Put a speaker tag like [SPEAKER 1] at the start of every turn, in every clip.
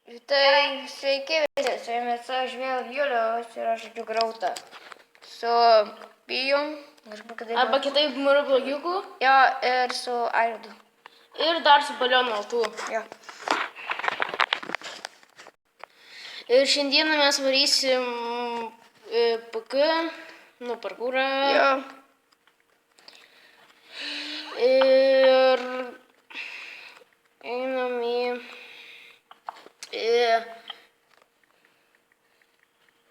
[SPEAKER 1] Tai sveiki visi, su jumis aš vėl Julius ir aš žaidžiu Grautą. Su Pijum,
[SPEAKER 2] Arba kitaip Muru blogiukų.
[SPEAKER 1] Jo, ir su Airidu.
[SPEAKER 2] Ir dar su Balionu Altų.
[SPEAKER 1] Jo.
[SPEAKER 2] Ir šiandieną mes varysim PK, parkūrą.
[SPEAKER 1] Jo.
[SPEAKER 2] Ir einam į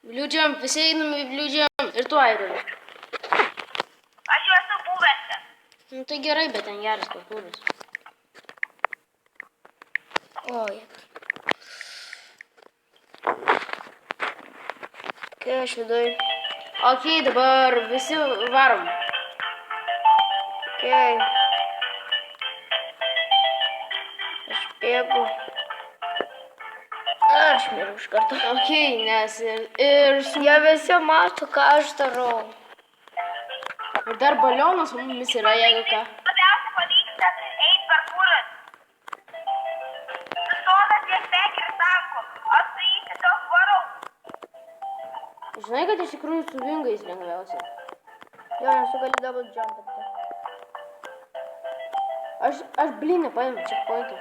[SPEAKER 2] Blue Jump, visi einam į Blue Jump. Ir tu, Airidai.
[SPEAKER 3] Aš jau esu buvęs ten.
[SPEAKER 2] Nu tai gerai, bet ten geras parkūras.
[SPEAKER 1] Oi. Kai aš viduj.
[SPEAKER 2] Ok, dabar visi varom.
[SPEAKER 1] Kai. Aš bėgu. Aš miru iš karto.
[SPEAKER 2] Ok, nes ir
[SPEAKER 1] Jie visi mato, ką aš darau.
[SPEAKER 2] ir dar balionas su mumis yra, jeigu ką.
[SPEAKER 3] Labiausiai pavyksta eiti parkūras. Sustotas ties pekį ir tanku, o su jį tiesiog varau.
[SPEAKER 2] Žinai, kad iš tikrųjų su vingais lengviausia.
[SPEAKER 1] Jo, nes tu gali double jumpinti.
[SPEAKER 2] Aš blin nepaėmiau checkpointų.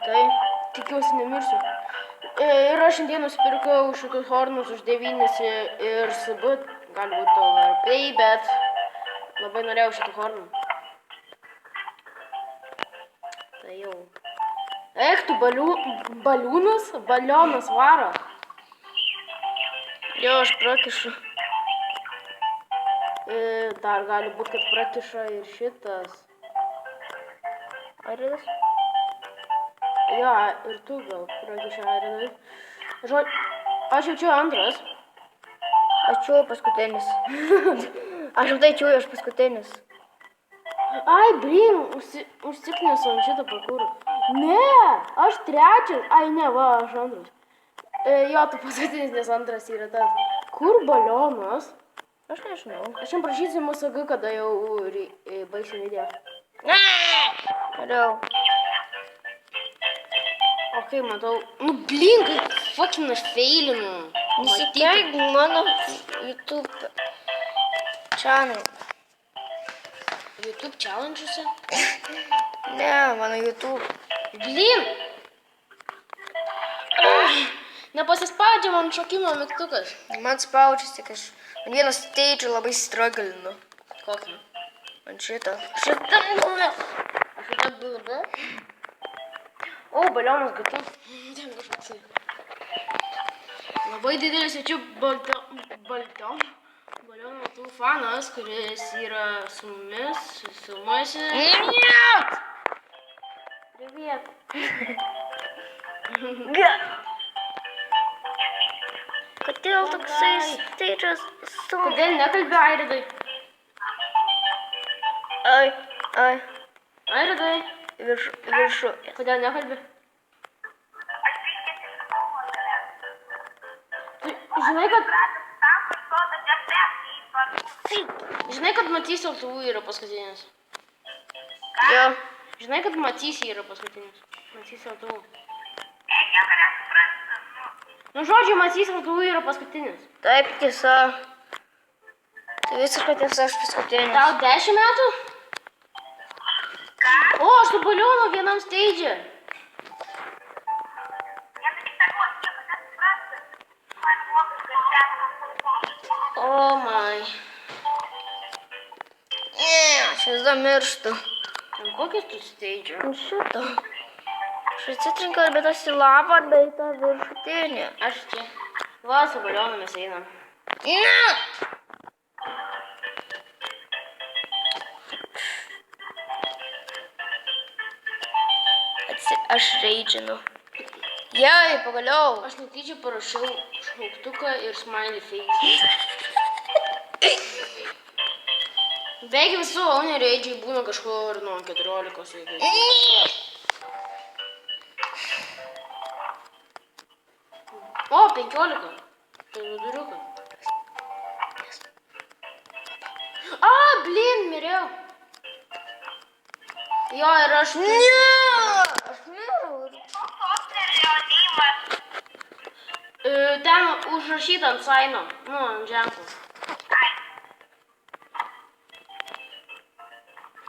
[SPEAKER 1] Tai.
[SPEAKER 2] Tikiuosi nemirsiu. Ir aš šiandien nusipirkau šitus hornus už 9 ir SB, galbūt overpay, bet labai norėjau šitų hornų. Tai jau. Eik, tu balionas varo.
[SPEAKER 1] Jo, aš prakišu.
[SPEAKER 2] Dar gali būti, kad prakiša ir šitas.
[SPEAKER 1] Airidas?
[SPEAKER 2] Jo, ir tu gal prakiša Airidai. Aš jaučiu antras.
[SPEAKER 1] Aš čiūju paskutinis. Aš jau tai čiūju, aš paskutinis.
[SPEAKER 2] Ai, blin, užsiknęs ant šitą parkūrą. Ne, aš trečias. Ai, ne, va, aš antras. Jo, tu paskutinis, nes antras yra tas. Kur balionas?
[SPEAKER 1] Aš nežinau.
[SPEAKER 2] Aš jam prašysiu mūsų AG, kada jau baigsim video.
[SPEAKER 1] Toliau.
[SPEAKER 2] Ok, matau. Nu, blin, kaip fucking aš feilinu.
[SPEAKER 1] Nusikeik mano YouTube channel.
[SPEAKER 2] YouTube challenge'uose?
[SPEAKER 1] Ne, mano YouTube.
[SPEAKER 2] Blin! Nepasispaudžia man šokimo mygtukas.
[SPEAKER 1] Man spaudžiasi, tik aš. Man vieną stage labai strugglinu.
[SPEAKER 2] Kokį?
[SPEAKER 1] Man šitą. Šitą būna.
[SPEAKER 2] Aš šitą buvo. O, balionas gata. Ten kažkoksai. Labai didelis jaučiu balionų tų fanas, kuris yra su mumis, susumuosi.
[SPEAKER 1] Niet!
[SPEAKER 2] Привет.
[SPEAKER 1] Kodėl toksai stage'as su...
[SPEAKER 2] Kodėl nekalbi Airidai?
[SPEAKER 1] Ai.
[SPEAKER 2] Airidai.
[SPEAKER 1] Viršu.
[SPEAKER 2] Kodėl nekalbi?
[SPEAKER 3] Aš iškėsiu filmo gale.
[SPEAKER 2] Žinai, kad...
[SPEAKER 3] Tanku ir stotas ties pekį į parkūrą.
[SPEAKER 2] Žinai, kad Matys Altuvų yra paskutinis.
[SPEAKER 1] Jo.
[SPEAKER 2] Žinai, kad Matys yra paskutinis. Matys Altuvų.
[SPEAKER 3] Nieko nesuprantu.
[SPEAKER 2] Nu, žodžiu, Matys Altuvų yra paskutinis.
[SPEAKER 1] Taip, tiesa. Tai visiškai tiesa, aš paskutinis.
[SPEAKER 2] Tau 10 metų?
[SPEAKER 3] Ką?
[SPEAKER 2] O, aš su balionu vienam stage.
[SPEAKER 3] Jam tik sakau, aš nieko nesuprantu. Man mokas kažkas.
[SPEAKER 2] Oh my.
[SPEAKER 1] Aš vis dar mirštu.
[SPEAKER 2] Ten kokias tu stage?
[SPEAKER 1] Šitą. Aš atsitrinkiau arba tas į lavą, arba į tą viršutinį.
[SPEAKER 2] Aš čia. Va, su balionu mes einam.
[SPEAKER 1] Ne! Aš reidžinu. Jei, pagaliau.
[SPEAKER 2] Aš netyčia parašiau šauktuką ir smiley face. Beveik visų owner raidžiai būna kažkur nuo 14 iki. O, 15. Tai viduriuką. A, blin, mirėjau. Jo, ir aš...
[SPEAKER 1] Ne! Aš mirau.
[SPEAKER 3] Koks nerealiai.
[SPEAKER 2] ten užrašyta ant saino, nu, ant ženklo.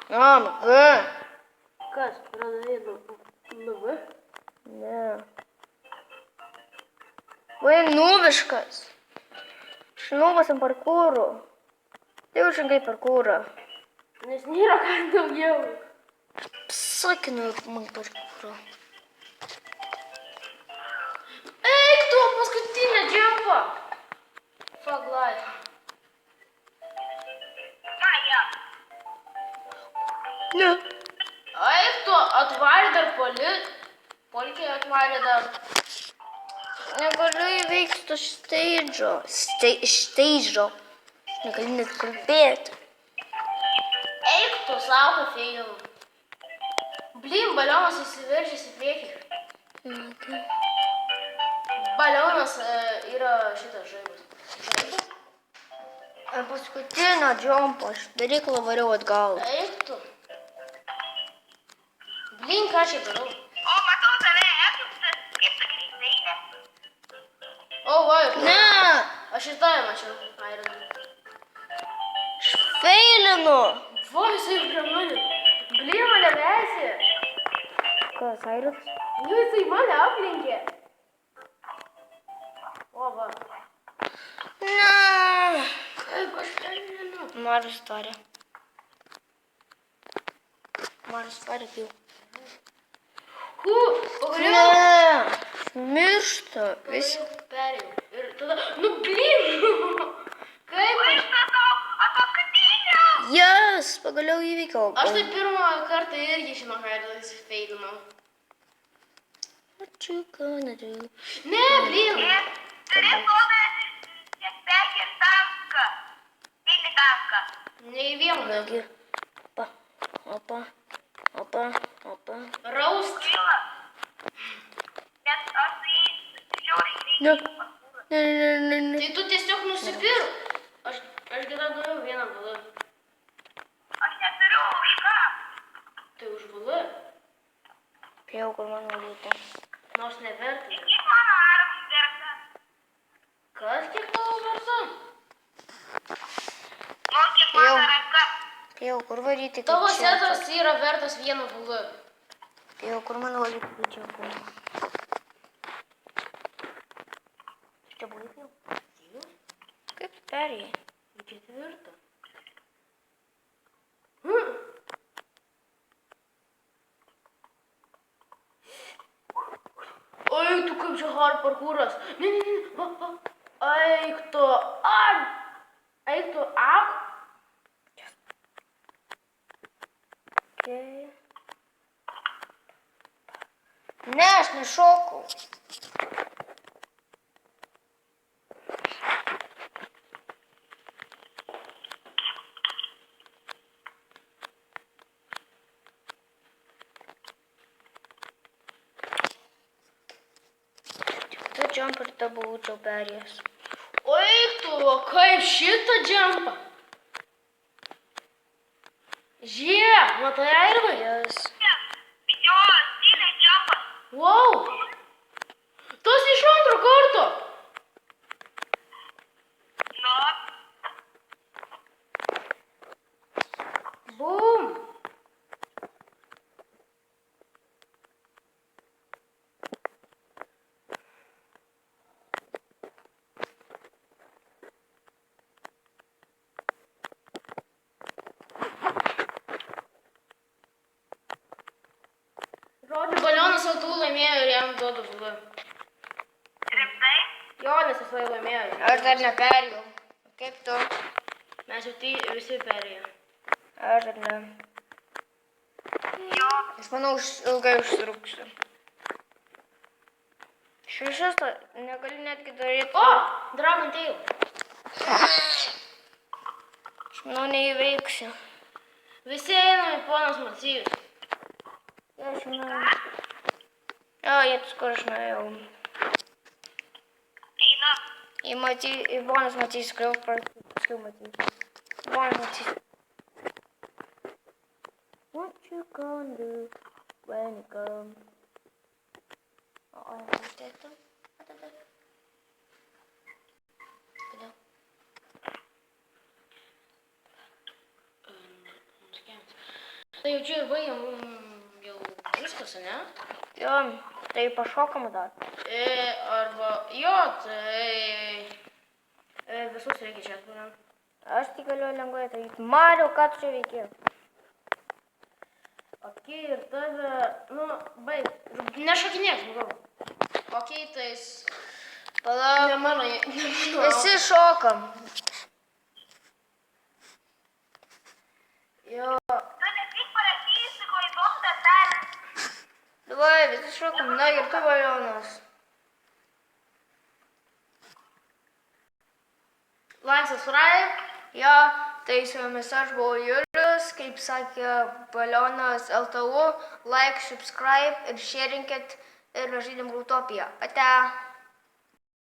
[SPEAKER 1] G.
[SPEAKER 2] Kas? Radai LV?
[SPEAKER 1] Ne. Vai nuviškas. Šnuvas ant parkūrų. Tai užankai parkūrą.
[SPEAKER 2] Nes nėra ką daugiau.
[SPEAKER 1] Sakinu man parkūrą.
[SPEAKER 2] Eik tu, paskutinę džempą. Fuck life.
[SPEAKER 1] Ne.
[SPEAKER 2] Eik tu, atvarė dar Polkė atvarė dar.
[SPEAKER 1] Negaliu įveikti to steidžo. Steidžo. Negaliu net kalbėti.
[SPEAKER 2] Eik tu, savo feilinu. Blin, balionas įsiveržęs į priekį. Balionas yra šitas žaibas. Žaibas?
[SPEAKER 1] Paskutinio džompo aš beveik lavariau atgal.
[SPEAKER 2] Eik tu. Blin, ką čia darau?
[SPEAKER 3] O, matau tave, kaip tu greitai, ne?
[SPEAKER 2] O, va, ir
[SPEAKER 1] Ne,
[SPEAKER 2] aš ir tave mačiau. Aironai.
[SPEAKER 1] aš feilinu.
[SPEAKER 2] Va, jisai prie mane. Blin, mane vesi.
[SPEAKER 1] Kas, Airas?
[SPEAKER 2] Nu, jisai mane aplenkė. O, va.
[SPEAKER 1] Ne.
[SPEAKER 2] Kaip aš ten žinau?
[SPEAKER 1] Marius tarė. Marius tarė jau.
[SPEAKER 2] Pagaliau.
[SPEAKER 1] Ne. Miršta. Visi.
[SPEAKER 2] Perėjau. Ir tada, nu, blin. Kaip aš?
[SPEAKER 1] Jas, pagaliau įveikiau.
[SPEAKER 2] Aš tai pirmą kartą irgi žinau, ką įsifeilinau.
[SPEAKER 1] What you gonna do?
[SPEAKER 2] Ne, blin.
[SPEAKER 3] Turi duomenį, tiek pegi ir tanką. Mini tanką.
[SPEAKER 2] Nei vieno.
[SPEAKER 1] Nagi. Opa, opa, opa, opa.
[SPEAKER 2] Raust.
[SPEAKER 3] Kyla. Nes aš su jais žiauriai
[SPEAKER 1] Ne.
[SPEAKER 3] greitai.
[SPEAKER 1] Ne.
[SPEAKER 2] Tai tu tiesiog nusipirk. Aš kitą dariau vieną balą.
[SPEAKER 3] Aš neturiu už ką.
[SPEAKER 2] Tai už balą.
[SPEAKER 1] Jau kur man valyti.
[SPEAKER 2] Nors neverta.
[SPEAKER 3] Kiek mano armų verta?
[SPEAKER 2] Kas kiek tavo verta?
[SPEAKER 3] Nu, kiek mano ranka.
[SPEAKER 1] Jau kur varyti.
[SPEAKER 2] Tavo setas yra vertas vieną balą.
[SPEAKER 1] Jau kur man valyti didžiau buvo. Čia buvo jau. Kaip perėjai?
[SPEAKER 2] Į ketvirtą. Eik tu, kaip čia hard parkūras. Ne, va, va. Eik tu, eik tu,
[SPEAKER 1] Okay. Ne, aš nešokau. Tu jump ir tą būčiau perėjęs.
[SPEAKER 2] Eik tu, kaip šitą džempą. Žiūrėk, matai Airvai?
[SPEAKER 1] Jas.
[SPEAKER 3] Jo, stiliai džampas.
[SPEAKER 2] Wow. Tas iš antro karto.
[SPEAKER 3] Nu,
[SPEAKER 2] Bum. Žodžiu, balionas autų laimėjo ir jam duodu balą.
[SPEAKER 3] rimtai?
[SPEAKER 2] Jo, nes jisai laimėjo.
[SPEAKER 1] Aš dar neperėjau. Kaip tu?
[SPEAKER 2] Mes jau tai visi perėjo.
[SPEAKER 1] Aš dar ne.
[SPEAKER 3] Jo.
[SPEAKER 1] Aš manau, ilgai užtruksiu. Šešis negaliu netgi daryti.
[SPEAKER 2] O, Dragon Tail.
[SPEAKER 1] Aš manau, neįveiksiu.
[SPEAKER 2] Visi einam į ponas Macijus.
[SPEAKER 1] Aš manau. O, jėtus, kur aš nuėjau.
[SPEAKER 3] Einu.
[SPEAKER 1] Į ponas Macijus, paskui Macijus. Ponas Macijus. What you gonna do when you come? O, aš matėtų.
[SPEAKER 2] Tai jau čia ir baigiam, jau viskas, ne?
[SPEAKER 1] Jo, tai pašokam dar.
[SPEAKER 2] Arba, jo, tai visus reikia čia atpūrėm.
[SPEAKER 1] Aš tik galiu lengvai daryti. Mario, ką tu čia veiki?
[SPEAKER 2] Ok, ir tada, baig, nešokinėk, žmogau. Ok, tais,
[SPEAKER 1] Palauk.
[SPEAKER 2] ne mano.
[SPEAKER 1] Visi šokam. Jo.
[SPEAKER 3] Tu ne tik parašysi klaidom detalę.
[SPEAKER 1] Davai, visi šokam. Na ir tu, balionas.
[SPEAKER 2] Like, subscribe.
[SPEAKER 1] Jo, tai su jumis aš buvau Julius, kaip sakė balionas LTU. Like, subscribe ir sharingit ir mes žaidėm Grautopiją. Ate.